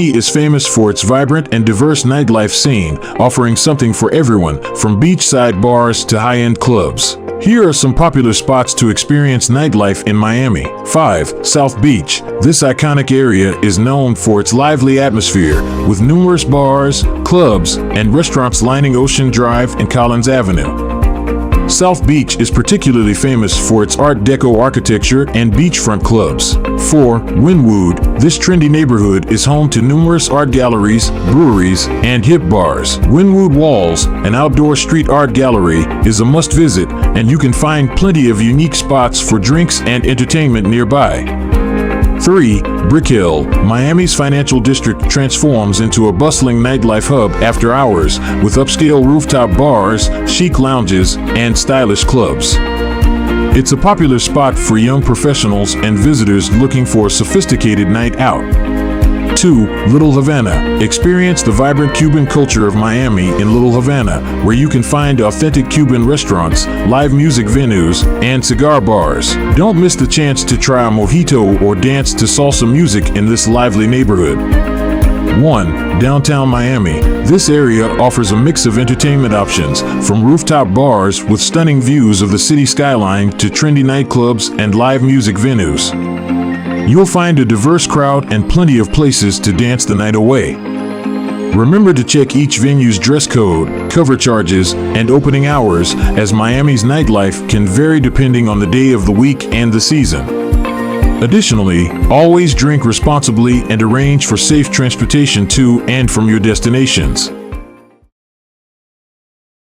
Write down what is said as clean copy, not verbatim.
Miami is famous for its vibrant and diverse nightlife scene, offering something for everyone, from beachside bars to high-end clubs. Here are some popular spots to experience nightlife in Miami. 5. South Beach. This iconic area is known for its lively atmosphere, with numerous bars, clubs, and restaurants lining Ocean Drive and Collins Avenue. South Beach is particularly famous for its Art Deco architecture and beachfront clubs. 4. Wynwood. This trendy neighborhood is home to numerous art galleries, breweries, and hip bars. Wynwood Walls, an outdoor street art gallery, is a must-visit, and you can find plenty of unique spots for drinks and entertainment nearby. 3. Brick Hill. Miami's financial district transforms into a bustling nightlife hub after hours, with upscale rooftop bars, chic lounges, and stylish clubs. It's a popular spot for young professionals and visitors looking for a sophisticated night out. 2. Little Havana. Experience the vibrant Cuban culture of Miami in Little Havana, where you can find authentic Cuban restaurants, live music venues, and cigar bars. Don't miss the chance to try a mojito or dance to salsa music in this lively neighborhood. 1. Downtown Miami. This area offers a mix of entertainment options, from rooftop bars with stunning views of the city skyline to trendy nightclubs and live music venues. You'll find a diverse crowd and plenty of places to dance the night away. Remember to check each venue's dress code, cover charges, and opening hours, as Miami's nightlife can vary depending on the day of the week and the season. Additionally, always drink responsibly and arrange for safe transportation to and from your destinations.